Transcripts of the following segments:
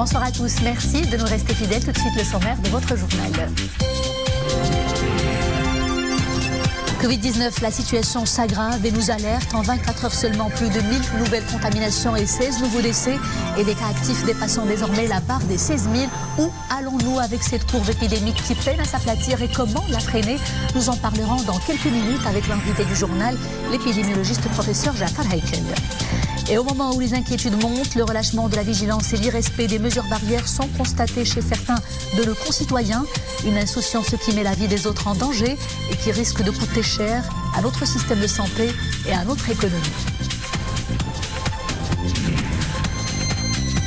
Bonsoir à tous, merci de nous rester fidèles. Tout de suite le sommaire de votre journal. Covid-19, la situation s'aggrave et nous alerte. En 24 heures seulement, plus de 1000 nouvelles contaminations et 16 nouveaux décès. Et des cas actifs dépassant désormais la barre des 16 000. Où allons-nous avec cette courbe épidémique qui peine à s'aplatir et comment la freiner? Nous en parlerons dans quelques minutes avec l'invité du journal, l'épidémiologiste professeur Jafar Heikel. Et au moment où les inquiétudes montent, le relâchement de la vigilance et l'irrespect des mesures barrières sont constatés chez certains de nos concitoyens. Une insouciance qui met la vie des autres en danger et qui risque de coûter cher à notre système de santé et à notre économie.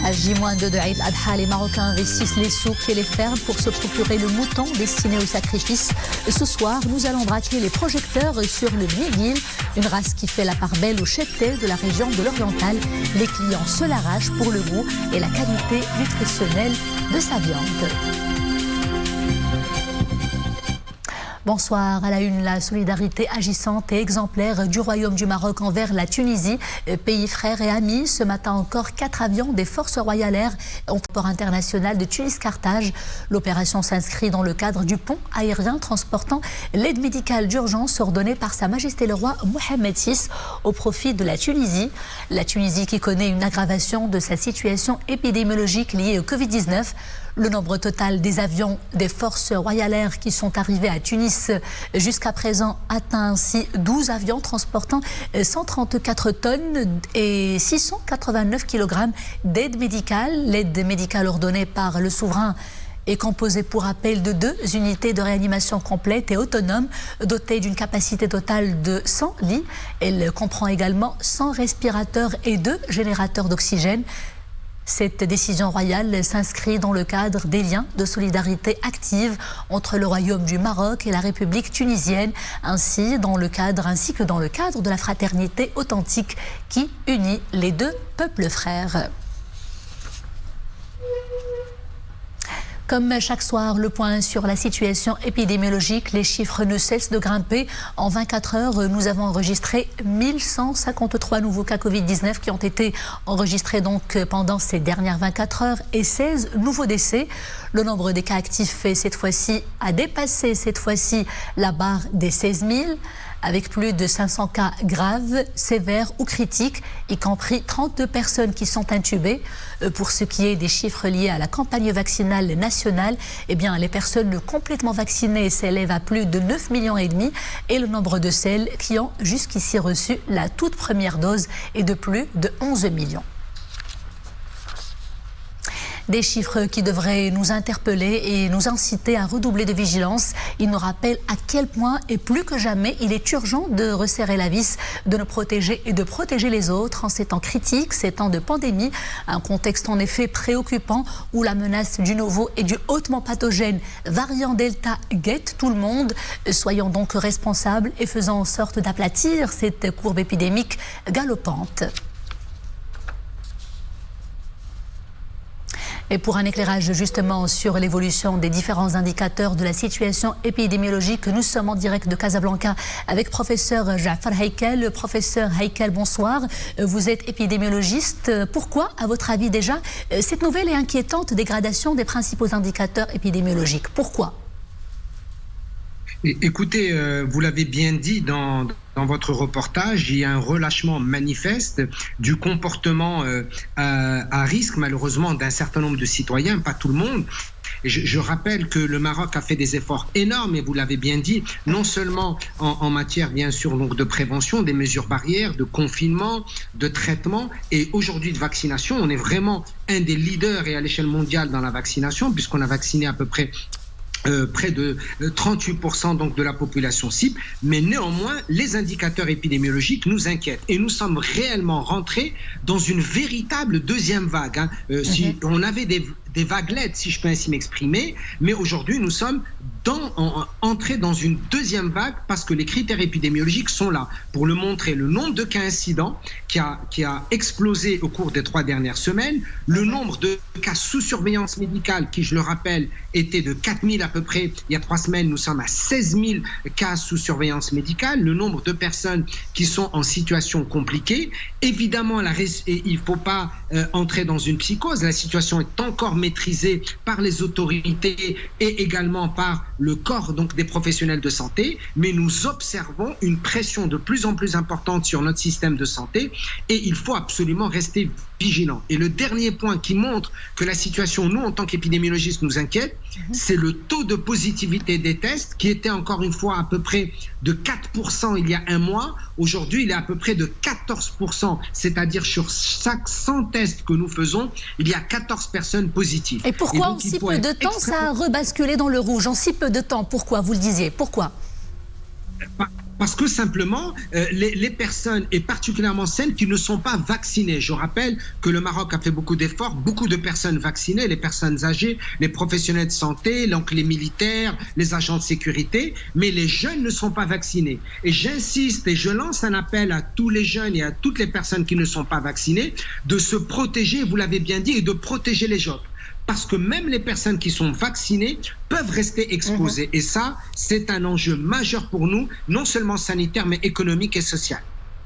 À J-2 de Eid al-Adha, les Marocains investissent les souks et les fermes pour se procurer le mouton destiné au sacrifice. Ce soir, nous allons braquer les projecteurs sur le Miguel, une race qui fait la part belle au cheptel de la région de l'Oriental. Les clients se l'arrachent pour le goût et la qualité nutritionnelle de sa viande. Bonsoir. À la une, la solidarité agissante et exemplaire du Royaume du Maroc envers la Tunisie, pays frère et ami. Ce matin encore, 4 avions des forces royales air au port international de Tunis-Carthage. L'opération s'inscrit dans le cadre du pont aérien transportant l'aide médicale d'urgence ordonnée par Sa Majesté le roi Mohamed VI au profit de la Tunisie. La Tunisie qui connaît une aggravation de sa situation épidémiologique liée au Covid-19. Le nombre total des avions des forces royales air qui sont arrivés à Tunis jusqu'à présent atteint ainsi 12 avions transportant 134 tonnes et 689 kg d'aide médicale. L'aide médicale ordonnée par le souverain est composée pour rappel de 2 unités de réanimation complète et autonome dotées d'une capacité totale de 100 lits. Elle comprend également 100 respirateurs et 2 générateurs d'oxygène. Cette décision royale s'inscrit dans le cadre des liens de solidarité active entre le Royaume du Maroc et la République tunisienne, ainsi que dans le cadre de la fraternité authentique qui unit les 2 peuples frères. Comme chaque soir, le point sur la situation épidémiologique. Les chiffres ne cessent de grimper. En 24 heures, nous avons enregistré 1153 nouveaux cas Covid-19 qui ont été enregistrés donc pendant ces dernières 24 heures et 16 nouveaux décès. Le nombre des cas actifs a dépassé la barre des 16 000. Avec plus de 500 cas graves, sévères ou critiques, y compris 32 personnes qui sont intubées. Pour ce qui est des chiffres liés à la campagne vaccinale nationale, les personnes complètement vaccinées s'élèvent à plus de 9,5 millions et le nombre de celles qui ont jusqu'ici reçu la toute première dose est de plus de 11 millions. Des chiffres qui devraient nous interpeller et nous inciter à redoubler de vigilance. Ils nous rappellent à quel point et plus que jamais il est urgent de resserrer la vis, de nous protéger et de protéger les autres en ces temps critiques, ces temps de pandémie. Un contexte en effet préoccupant où la menace du nouveau et du hautement pathogène variant Delta guette tout le monde. Soyons donc responsables et faisons en sorte d'aplatir cette courbe épidémique galopante. Et pour un éclairage justement sur l'évolution des différents indicateurs de la situation épidémiologique, nous sommes en direct de Casablanca avec professeur Jafar Heikel. Professeur Heikel, bonsoir. Vous êtes épidémiologiste. Pourquoi, à votre avis déjà, cette nouvelle et inquiétante dégradation des principaux indicateurs épidémiologiques? Pourquoi? Écoutez, vous l'avez bien dit dans votre reportage, il y a un relâchement manifeste du comportement à risque, malheureusement, d'un certain nombre de citoyens, pas tout le monde. Je rappelle que le Maroc a fait des efforts énormes, et vous l'avez bien dit, non seulement en matière, bien sûr, donc de prévention, des mesures barrières, de confinement, de traitement, et aujourd'hui de vaccination. On est vraiment un des leaders et à l'échelle mondiale dans la vaccination, puisqu'on a vacciné à peu près près de 38% donc de la population cible, mais néanmoins les indicateurs épidémiologiques nous inquiètent et nous sommes réellement rentrés dans une véritable deuxième vague. Si on avait des vaguelettes, si je peux ainsi m'exprimer, mais aujourd'hui, nous sommes entrés dans une deuxième vague parce que les critères épidémiologiques sont là pour le montrer. Le nombre de cas incidents qui a explosé au cours des 3 dernières semaines, le nombre de cas sous surveillance médicale qui, je le rappelle, était de 4 000 à peu près. Il y a 3 semaines, nous sommes à 16 000 cas sous surveillance médicale. Le nombre de personnes qui sont en situation compliquée. Évidemment, il ne faut pas entrer dans une psychose. La situation est encore maîtrisée par les autorités et également par le corps donc des professionnels de santé, mais nous observons une pression de plus en plus importante sur notre système de santé et il faut absolument rester vigilant. Et le dernier point qui montre que la situation, nous, en tant qu'épidémiologistes, nous inquiète, c'est le taux de positivité des tests qui était encore une fois à peu près de 4% il y a un mois. Aujourd'hui, il est à peu près de 14%, c'est-à-dire sur chaque 100 tests que nous faisons, il y a 14 personnes positives. Et pourquoi en si peu de temps ça a rebasculé dans le rouge? En si peu de temps, pourquoi? Vous le disiez, pourquoi? Parce que simplement, les personnes, et particulièrement celles qui ne sont pas vaccinées. Je rappelle que le Maroc a fait beaucoup d'efforts, beaucoup de personnes vaccinées, les personnes âgées, les professionnels de santé, donc les militaires, les agents de sécurité, mais les jeunes ne sont pas vaccinés. Et j'insiste et je lance un appel à tous les jeunes et à toutes les personnes qui ne sont pas vaccinées de se protéger, vous l'avez bien dit, et de protéger les autres. Parce que même les personnes qui sont vaccinées peuvent rester exposées. Et ça, c'est un enjeu majeur pour nous, non seulement sanitaire, mais économique et social.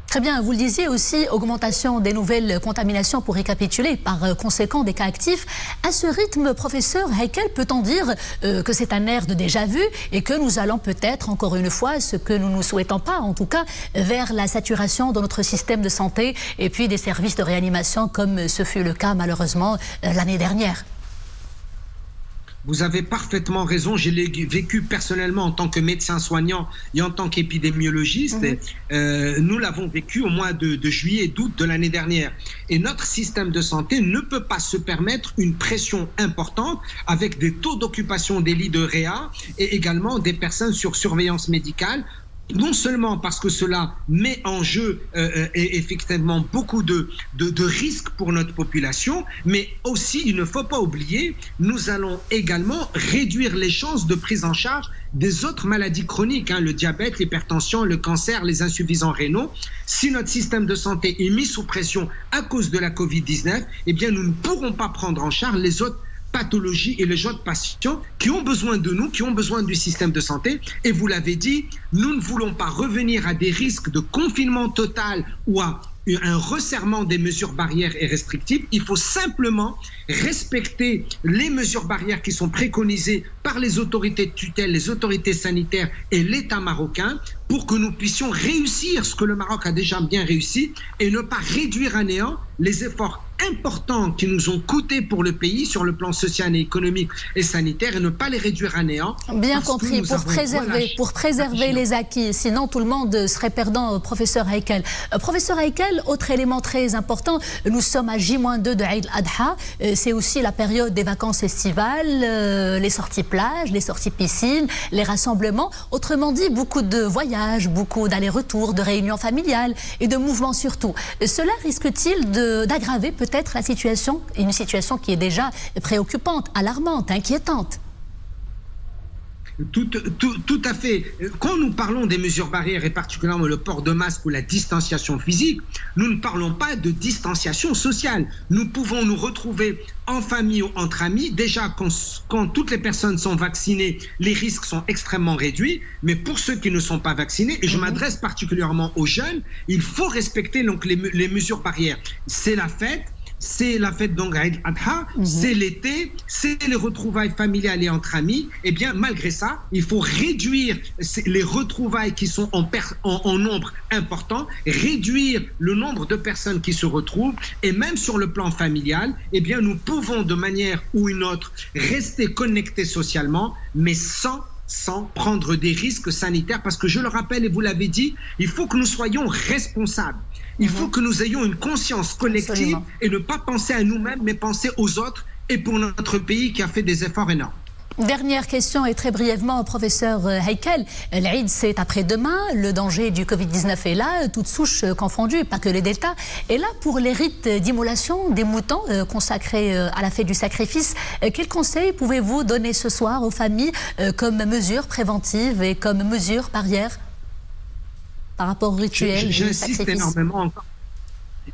Très bien, vous le disiez aussi, augmentation des nouvelles contaminations pour récapituler, par conséquent des cas actifs. À ce rythme, professeur Heikel, peut-on dire que c'est un air de déjà-vu et que nous allons peut-être, encore une fois, ce que nous ne souhaitons pas, en tout cas, vers la saturation de notre système de santé et puis des services de réanimation, comme ce fut le cas malheureusement l'année dernière? Vous avez parfaitement raison. Je l'ai vécu personnellement en tant que médecin soignant et en tant qu'épidémiologiste. Nous l'avons vécu au mois de juillet et d'août de l'année dernière. Et notre système de santé ne peut pas se permettre une pression importante avec des taux d'occupation des lits de réa et également des personnes sur surveillance médicale. Non seulement parce que cela met en jeu effectivement beaucoup de risques pour notre population, mais aussi, il ne faut pas oublier, nous allons également réduire les chances de prise en charge des autres maladies chroniques, le diabète, l'hypertension, le cancer, les insuffisants rénaux. Si notre système de santé est mis sous pression à cause de la Covid-19, eh bien nous ne pourrons pas prendre en charge les autres pathologies et les autres patients qui ont besoin de nous, qui ont besoin du système de santé. Et vous l'avez dit, nous ne voulons pas revenir à des risques de confinement total ou à un resserrement des mesures barrières et restrictives. Il faut simplement respecter les mesures barrières qui sont préconisées par les autorités de tutelle, les autorités sanitaires et l'État marocain pour que nous puissions réussir ce que le Maroc a déjà bien réussi et ne pas réduire à néant les efforts importants qui nous ont coûté pour le pays sur le plan social et économique et sanitaire et ne pas les réduire à néant. Bien compris, pour préserver les acquis, sinon tout le monde serait perdant, professeur Heikel. Professeur Heikel, autre élément très important, nous sommes à J-2 de Eid al-Adha, c'est aussi la période des vacances estivales, les sorties plages, les sorties piscines, les rassemblements, autrement dit beaucoup de voyages, beaucoup d'allers-retours, de réunions familiales et de mouvements surtout. Cela risque-t-il d'aggraver peut-être la situation, une situation qui est déjà préoccupante, alarmante, inquiétante? Tout à fait. Quand nous parlons des mesures barrières et particulièrement le port de masque ou la distanciation physique, nous ne parlons pas de distanciation sociale. Nous pouvons nous retrouver en famille ou entre amis. Déjà, quand toutes les personnes sont vaccinées, les risques sont extrêmement réduits. Mais pour ceux qui ne sont pas vaccinés, et je m'adresse particulièrement aux jeunes, il faut respecter donc les mesures barrières. C'est la fête donc Eid al-Adha, c'est l'été, c'est les retrouvailles familiales et entre amis. Eh bien, malgré ça, il faut réduire les retrouvailles qui sont en nombre important, réduire le nombre de personnes qui se retrouvent. Et même sur le plan familial, eh bien, nous pouvons de manière ou une autre rester connectés socialement, mais sans prendre des risques sanitaires. Parce que je le rappelle et vous l'avez dit, il faut que nous soyons responsables. Il faut que nous ayons une conscience collective. Absolument. Et ne pas penser à nous-mêmes, mais penser aux autres et pour notre pays qui a fait des efforts énormes. Dernière question et très brièvement, professeur Heikel. L'Aïd, c'est après-demain. Le danger du Covid-19 est là, toutes souches confondues, pas que les deltas. Et là, pour les rites d'immolation des moutons consacrés à la fête du sacrifice, quels conseils pouvez-vous donner ce soir aux familles comme mesure préventive et comme mesure barrière par rapport au rituel du sacrifice?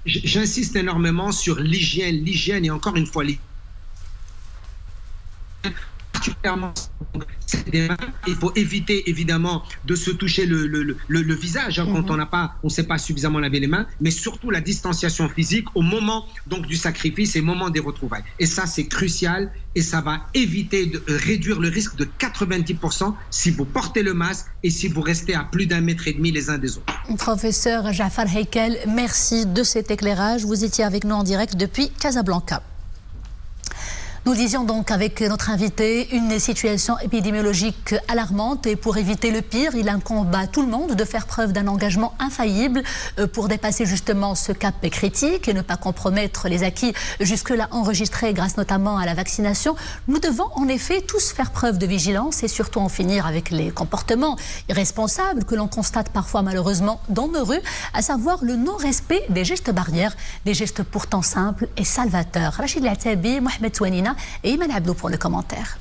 J'insiste énormément sur l'hygiène et encore une fois, particulièrement il faut éviter évidemment de se toucher le visage quand on ne sait pas suffisamment laver les mains, mais surtout la distanciation physique au moment donc du sacrifice et au moment des retrouvailles. Et ça c'est crucial et ça va éviter de réduire le risque de 90% si vous portez le masque et si vous restez à plus d'1,5 mètre les uns des autres. Professeur Jafar Heikel, merci de cet éclairage. Vous étiez avec nous en direct depuis Casablanca. Nous disions donc avec notre invité une situation épidémiologique alarmante et pour éviter le pire, il incombe à tout le monde de faire preuve d'un engagement infaillible pour dépasser justement ce cap critique et ne pas compromettre les acquis jusque-là enregistrés grâce notamment à la vaccination. Nous devons en effet tous faire preuve de vigilance et surtout en finir avec les comportements irresponsables que l'on constate parfois malheureusement dans nos rues, à savoir le non-respect des gestes barrières, des gestes pourtant simples et salvateurs. Rachid Latabi, Mohamed Souanina et Iman Abdou pour le commentaire.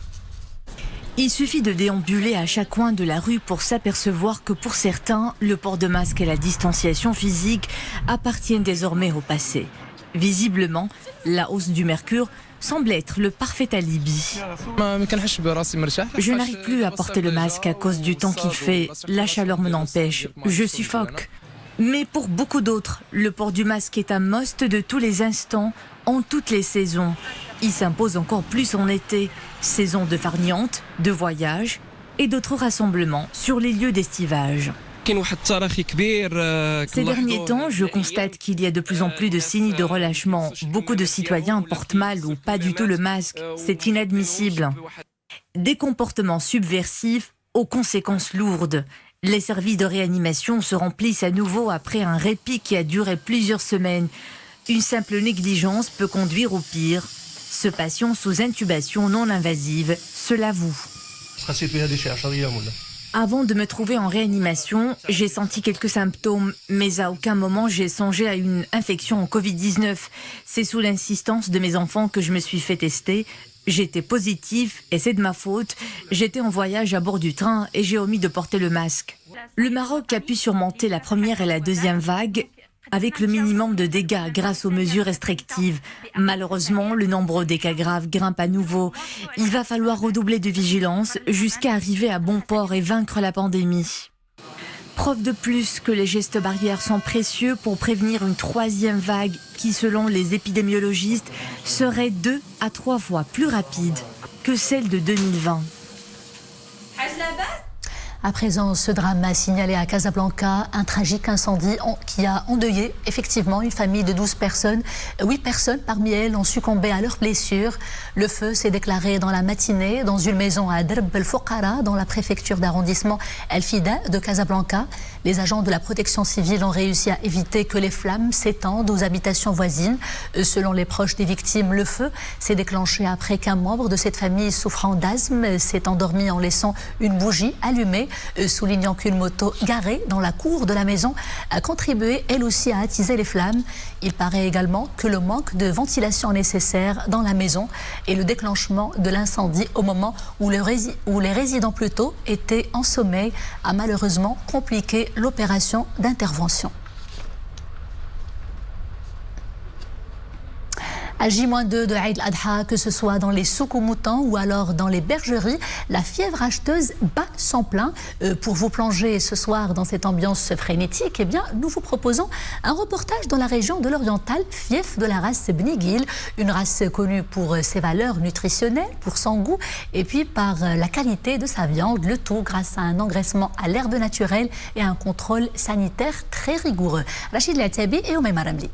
Il suffit de déambuler à chaque coin de la rue pour s'apercevoir que pour certains, le port de masque et la distanciation physique appartiennent désormais au passé. Visiblement, la hausse du mercure semble être le parfait alibi. Je n'arrive plus à porter le masque à cause du temps qu'il fait, la chaleur m'en empêche, je suffoque. Mais pour beaucoup d'autres, le port du masque est un must de tous les instants, en toutes les saisons. Il s'impose encore plus en été, saison de farniente, de voyages et d'autres rassemblements sur les lieux d'estivage. Ces derniers temps, je constate qu'il y a de plus en plus de signes de relâchement. Beaucoup de citoyens portent mal ou pas du tout le masque. C'est inadmissible. Des comportements subversifs aux conséquences lourdes. Les services de réanimation se remplissent à nouveau après un répit qui a duré plusieurs semaines. Une simple négligence peut conduire au pire. Ce patient sous intubation non invasive se l'avoue. Avant de me trouver en réanimation, j'ai senti quelques symptômes, mais à aucun moment j'ai songé à une infection au Covid-19. C'est sous l'insistance de mes enfants que je me suis fait tester. J'étais positive et c'est de ma faute. J'étais en voyage à bord du train et j'ai omis de porter le masque. Le Maroc a pu surmonter la première et la deuxième vague avec le minimum de dégâts grâce aux mesures restrictives. Malheureusement, le nombre des cas graves grimpe à nouveau. Il va falloir redoubler de vigilance jusqu'à arriver à bon port et vaincre la pandémie. Preuve de plus que les gestes barrières sont précieux pour prévenir une troisième vague qui, selon les épidémiologistes, serait 2 à 3 fois plus rapide que celle de 2020. À présent, ce drame a signalé à Casablanca un tragique incendie qui a endeuillé effectivement une famille de 12 personnes. 8 personnes parmi elles ont succombé à leurs blessures. Le feu s'est déclaré dans la matinée dans une maison à Drb El Fouqara, dans la préfecture d'arrondissement El Fida de Casablanca. Les agents de la protection civile ont réussi à éviter que les flammes s'étendent aux habitations voisines. Selon les proches des victimes, le feu s'est déclenché après qu'un membre de cette famille souffrant d'asthme s'est endormi en laissant une bougie allumée, soulignant qu'une moto garée dans la cour de la maison a contribué elle aussi à attiser les flammes. Il paraît également que le manque de ventilation nécessaire dans la maison et le déclenchement de l'incendie au moment où les résidents plutôt étaient en sommeil a malheureusement compliqué l'opération d'intervention. À J-2 de Eid al-Adha, que ce soit dans les souks aux moutons ou alors dans les bergeries, la fièvre acheteuse bat son plein. Pour vous plonger ce soir dans cette ambiance frénétique, eh bien, nous vous proposons un reportage dans la région de l'Oriental, fief de la race Bnigil, une race connue pour ses valeurs nutritionnelles, pour son goût et puis par la qualité de sa viande, le tout grâce à un engraissement à l'herbe naturelle et à un contrôle sanitaire très rigoureux. Rachid Latabi et Oumaima Ramli.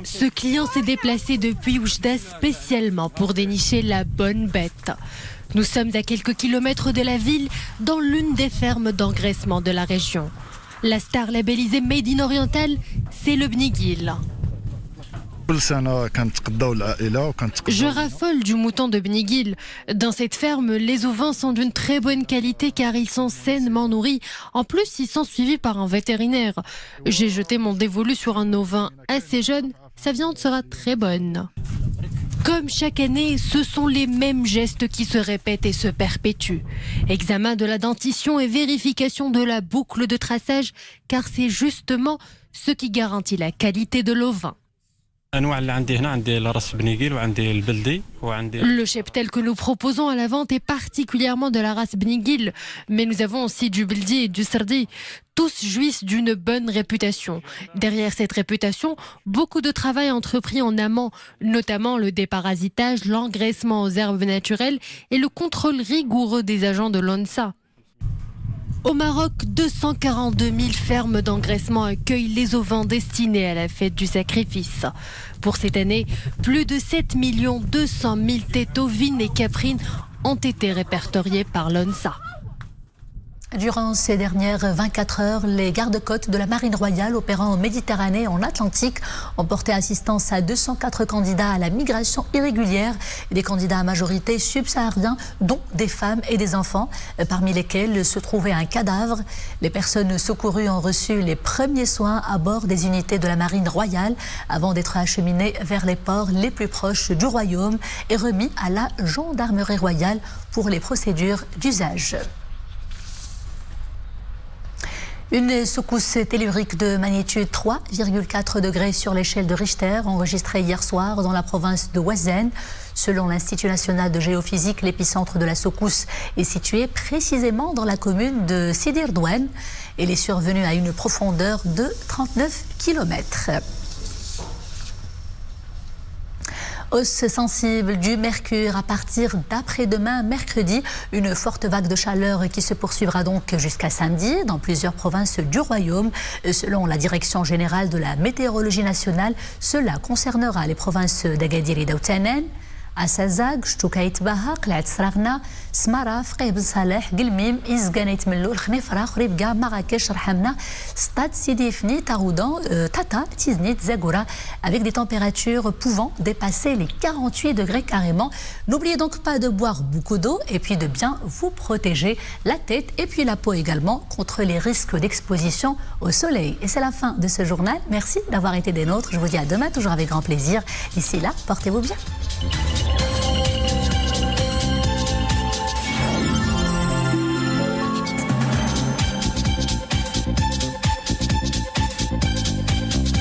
Ce client s'est déplacé depuis Oujda spécialement pour dénicher la bonne bête. Nous sommes à quelques kilomètres de la ville, dans l'une des fermes d'engraissement de la région. La star labellisée Made in Oriental, c'est le Bnigil. Je raffole du mouton de Bnigil. Dans cette ferme, les ovins sont d'une très bonne qualité car ils sont sainement nourris. En plus, ils sont suivis par un vétérinaire. J'ai jeté mon dévolu sur un ovin assez jeune. Sa viande sera très bonne. Comme chaque année, ce sont les mêmes gestes qui se répètent et se perpétuent. Examen de la dentition et vérification de la boucle de traçage, car c'est justement ce qui garantit la qualité de l'ovin. Le cheptel que nous proposons à la vente est particulièrement de la race Bnigil, mais nous avons aussi du Bildi et du Sardi. Tous jouissent d'une bonne réputation. Derrière cette réputation, beaucoup de travail entrepris en amont, notamment le déparasitage, l'engraissement aux herbes naturelles et le contrôle rigoureux des agents de l'ONSA. Au Maroc, 242 000 fermes d'engraissement accueillent les ovins destinés à la fête du sacrifice. Pour cette année, plus de 7 200 000 têtes ovines et caprines ont été répertoriées par l'ONSA. Durant ces dernières 24 heures, les gardes-côtes de la Marine royale opérant en Méditerranée et en Atlantique ont porté assistance à 204 candidats à la migration irrégulière, des candidats à majorité subsahariens, dont des femmes et des enfants, parmi lesquels se trouvait un cadavre. Les personnes secourues ont reçu les premiers soins à bord des unités de la Marine royale avant d'être acheminées vers les ports les plus proches du royaume et remis à la gendarmerie royale pour les procédures d'usage. Une secousse tellurique de magnitude 3,4 degrés sur l'échelle de Richter enregistrée hier soir dans la province de Ouazen. Selon l'Institut national de géophysique, l'épicentre de la secousse est situé précisément dans la commune de Sidi Rdouane. Elle est survenue à une profondeur de 39 km. Hausse sensible du mercure à partir d'après-demain, mercredi. Une forte vague de chaleur qui se poursuivra donc jusqu'à samedi dans plusieurs provinces du royaume. Selon la direction générale de la météorologie nationale, cela concernera les provinces d'Agadir et d'Outanen, Assazag, Shtoukait Baha, Qlaat Sragna, Smara, Fqih Ben Saleh, Gilmim, Izganait Melloul, Khnefra, Ribga, Marrakech, Rhamna, Stade Sidi Ifni, Taroudan, Tata, Tiznit, Zagoura, avec des températures pouvant dépasser les 48 degrés carrément. N'oubliez donc pas de boire beaucoup d'eau et puis de bien vous protéger la tête et puis la peau également contre les risques d'exposition au soleil. Et c'est la fin de ce journal. Merci d'avoir été des nôtres. Je vous dis à demain, toujours avec grand plaisir. D'ici là, portez-vous bien.